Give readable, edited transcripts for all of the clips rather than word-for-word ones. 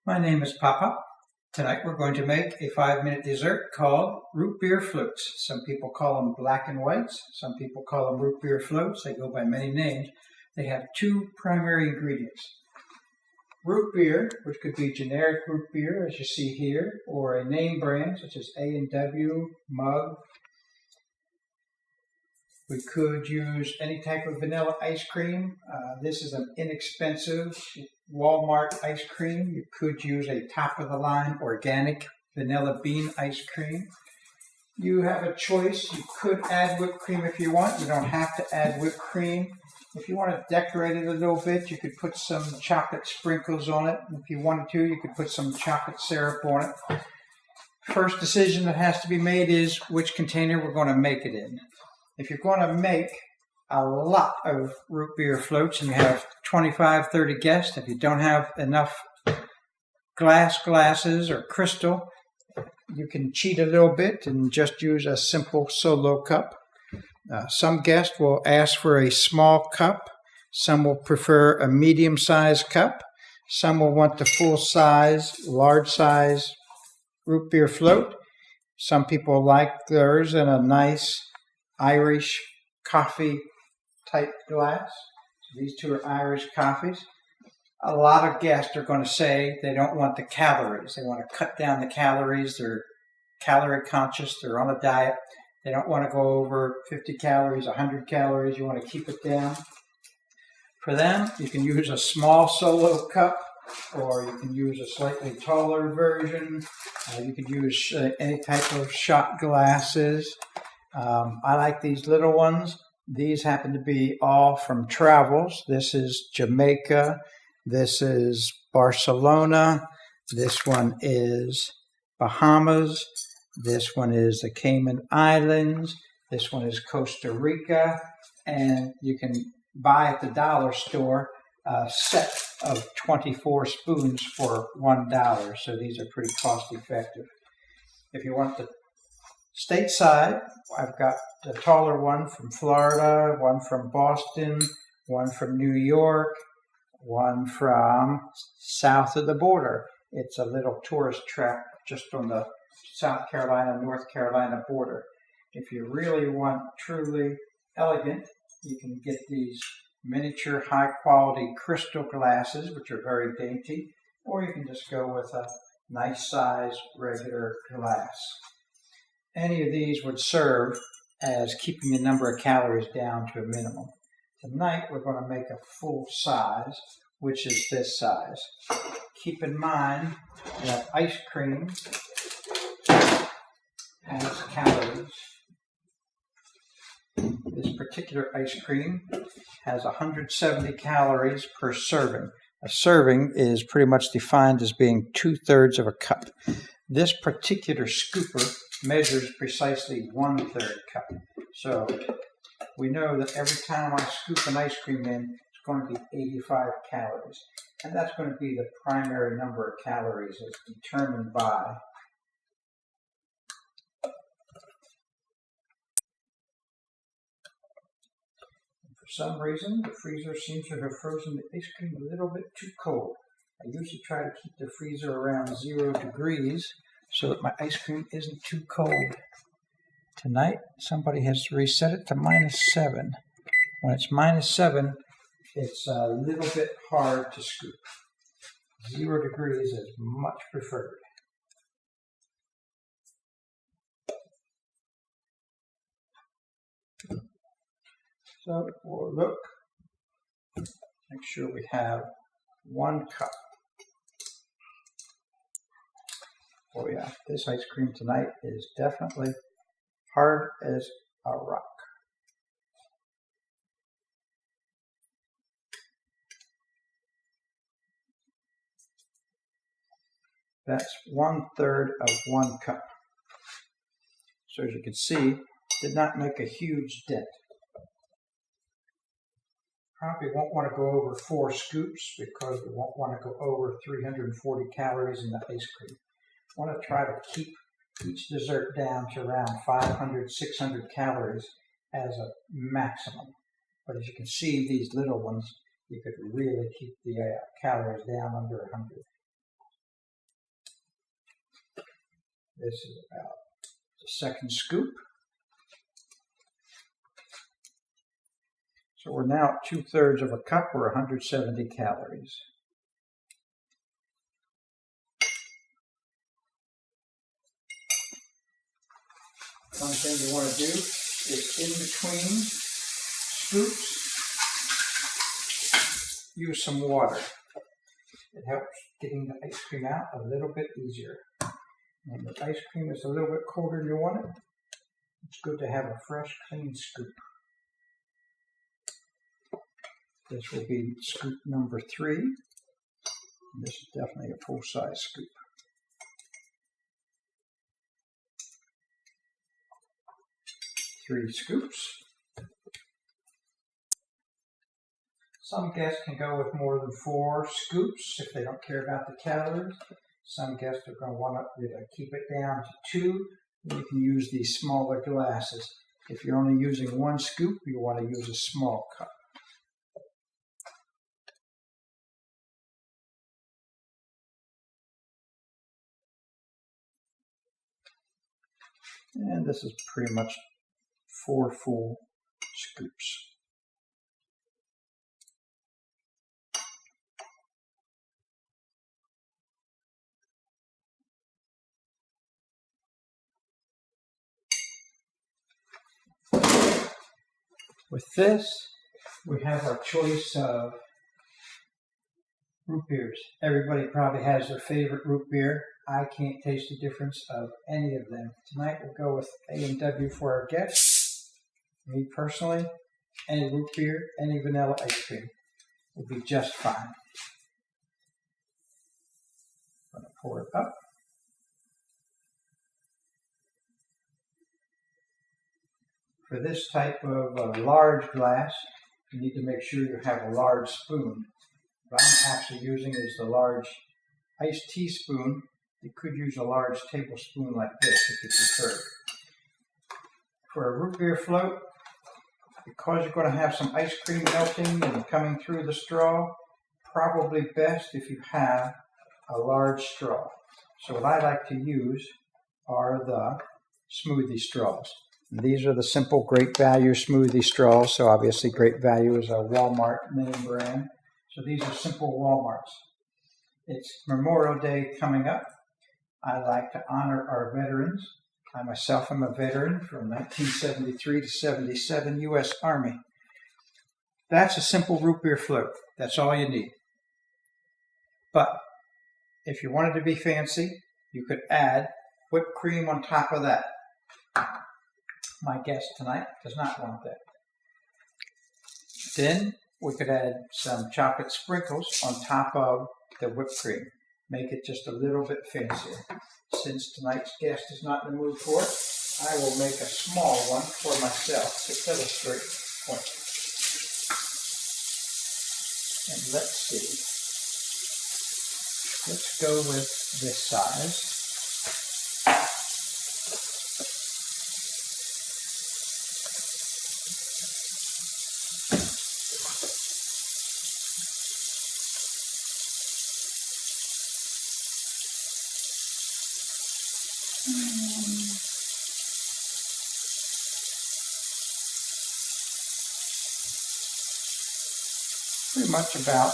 My name is Papa. Tonight we're going to make a 5-minute dessert called root beer floats. Some people call them black and whites. Some people call them root beer floats. They go by many names. They have two primary ingredients. Root beer, which could be generic root beer as you see here, or a name brand such as A&W, Mug. We could use any type of vanilla ice cream. This is an inexpensive Walmart ice cream. You could use a top-of-the-line organic vanilla bean ice cream. You have a choice. You could add whipped cream if you want. You don't have to add whipped cream. If you want to decorate it a little bit, you could put some chocolate sprinkles on it. If you wanted to, you could put some chocolate syrup on it. First decision that has to be made is which container we're going to make it in. If you're going to make a lot of root beer floats and you have 25, 30 guests, if you don't have enough glasses or crystal, you can cheat a little bit and just use a simple solo cup. Some guests will ask for a small cup. Some will prefer a medium-sized cup. Some will want the full-size, large-size root beer float. Some people like theirs in a nice Irish coffee type glass. So these two are Irish coffees. A lot of guests are going to say they don't want the calories. They want to cut down the calories. They're calorie conscious. They're on a diet. They don't want to go over 50 calories, 100 calories. You want to keep it down. For them, you can use a small solo cup, or you can use a slightly taller version. You can use any type of shot glasses. I like these little ones. These happen to be all from travels. This is Jamaica. This is Barcelona. This one is Bahamas. This one is the Cayman Islands. This one is Costa Rica. And you can buy at the dollar store a set of 24 spoons for $1. So these are pretty cost effective. If you want the stateside, I've got the taller one from Florida, one from Boston, one from New York, one from south of the border. It's a little tourist trap just on the South Carolina, North Carolina border. If you really want truly elegant, you can get these miniature high-quality crystal glasses, which are very dainty, or you can just go with a nice size regular glass. Any of these would serve as keeping the number of calories down to a minimum. Tonight we're going to make a full size, which is this size. Keep in mind that ice cream has calories. This particular ice cream has 170 calories per serving. A serving is pretty much defined as being 2/3 of a cup. This particular scooper measures precisely 1/3 cup. So we know that every time I scoop an ice cream in, it's going to be 85 calories. And that's going to be the primary number of calories as determined by for some reason, the freezer seems to have frozen the ice cream a little bit too cold. I usually try to keep the freezer around 0 degrees so that my ice cream isn't too cold. Tonight, somebody has reset it to -7. When it's -7, it's a little bit hard to scoop. 0 degrees is much preferred. So we'll look, make sure we have 1 cup. Oh yeah, this ice cream tonight is definitely hard as a rock. That's 1/3 of 1 cup. So as you can see, did not make a huge dent. Probably won't want to go over 4 scoops because we won't want to go over 340 calories in the ice cream. I want to try to keep each dessert down to around 500, 600 calories as a maximum. But as you can see, these little ones, you could really keep the calories down under 100. This is about the second scoop. So we're now at 2/3 of a cup, or 170 calories. One thing you want to do is, in between scoops, use some water. It helps getting the ice cream out a little bit easier. When the ice cream is a little bit colder than you want it, it's good to have a fresh, clean scoop. This will be scoop number 3. And this is definitely a full-size scoop. Three scoops. Some guests can go with more than 4 scoops if they don't care about the calories. Some guests are going to want to keep it down to 2. You can use these smaller glasses. If you're only using 1 scoop, you want to use a small cup. And this is pretty much 4 full scoops. With this, we have our choice of root beers. Everybody probably has their favorite root beer. I can't taste the difference of any of them. Tonight we'll go with A&W for our guests. Me personally, any root beer, any vanilla ice cream will be just fine. I'm going to pour it up. For this type of large glass, you need to make sure you have a large spoon. What I'm actually using is the large iced teaspoon. You could use a large tablespoon like this if you prefer. For a root beer float, because you're going to have some ice cream melting and coming through the straw, probably best if you have a large straw. So what I like to use are the smoothie straws. And these are the simple Great Value smoothie straws. So obviously Great Value is a Walmart name brand. So these are simple Walmarts. It's Memorial Day coming up. I like to honor our veterans. I myself am a veteran from 1973 to 77 U.S. Army. That's a simple root beer float. That's all you need. But if you wanted to be fancy, you could add whipped cream on top of that. My guest tonight does not want that. Then we could add some chocolate sprinkles on top of the whipped cream. Make it just a little bit fancier. Since tonight's guest is not in the mood for it, I will make a small one for myself to illustrate the point. And let's see. Let's go with this size. Pretty much about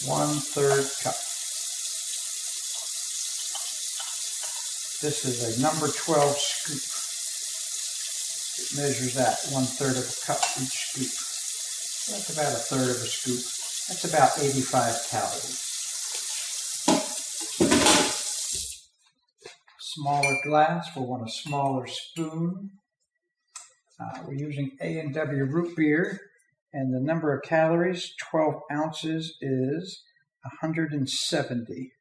one-third cup. This is a number 12 scoop. It measures out 1/3 of a cup each scoop. That's about 1/3 of a scoop. That's about 85 calories. Smaller glass, we'll want a smaller spoon. We're using A&W root beer, and the number of calories, 12 ounces, is 170.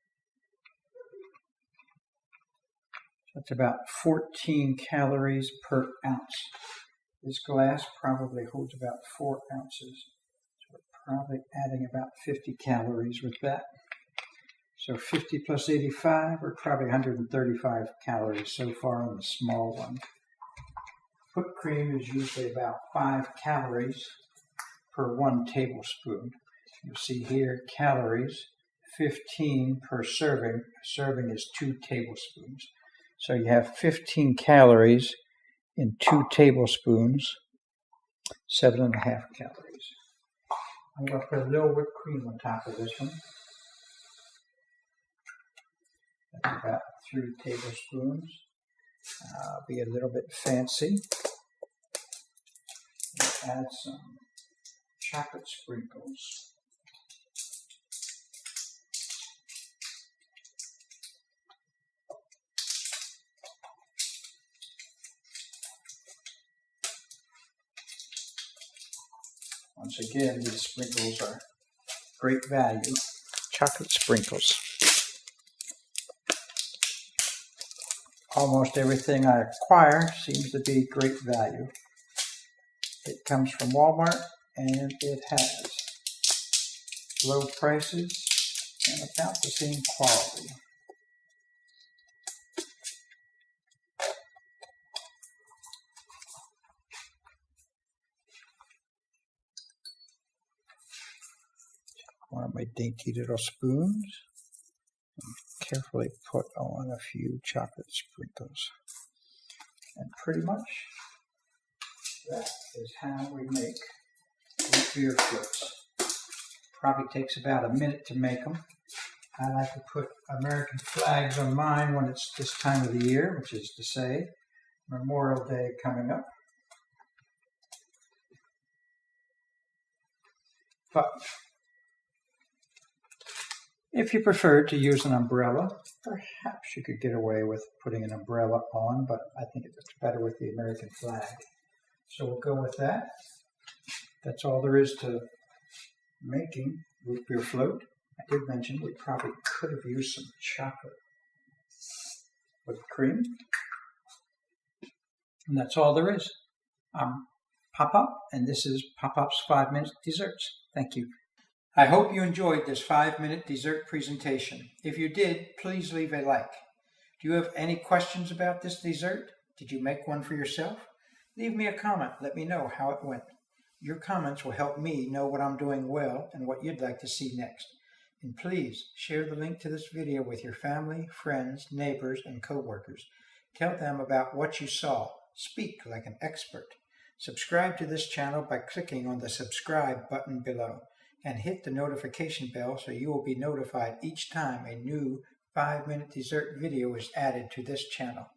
That's about 14 calories per ounce. This glass probably holds about 4 ounces. So we're probably adding about 50 calories with that. So 50 plus 85, or probably 135 calories so far on the small one. Whipped cream is usually about 5 calories per 1 tablespoon. You'll see here calories, 15 per serving. A serving is 2 tablespoons. So you have 15 calories in 2 tablespoons, 7.5 calories. I'm going to put a little whipped cream on top of this one. That's about 3 tablespoons. I'll be a little bit fancy. Add some chocolate sprinkles. Once again, these sprinkles are great value. Chocolate sprinkles. Almost everything I acquire seems to be great value. It comes from Walmart, and it has low prices and about the same quality. One of my dainty little spoons. Carefully put on a few chocolate sprinkles. And pretty much that is how we make root beer floats. Probably takes about a minute to make them. I like to put American flags on mine when it's this time of the year, which is to say Memorial Day coming up. But if you prefer to use an umbrella, perhaps you could get away with putting an umbrella on, but I think it looks better with the American flag. So we'll go with that. That's all there is to making root beer float. I did mention we probably could have used some chocolate whipped cream. And that's all there is. I'm Pop-Up, and this is Pop-Up's 5-Minute Desserts. Thank you. I hope you enjoyed this 5-minute dessert presentation. If you did, please leave a like. Do you have any questions about this dessert? Did you make one for yourself? Leave me a comment. Let me know how it went. Your comments will help me know what I'm doing well and what you'd like to see next. And please share the link to this video with your family, friends, neighbors, and co-workers. Tell them about what you saw. Speak like an expert. Subscribe to this channel by clicking on the subscribe button below. And hit the notification bell so you will be notified each time a new 5-minute dessert video is added to this channel.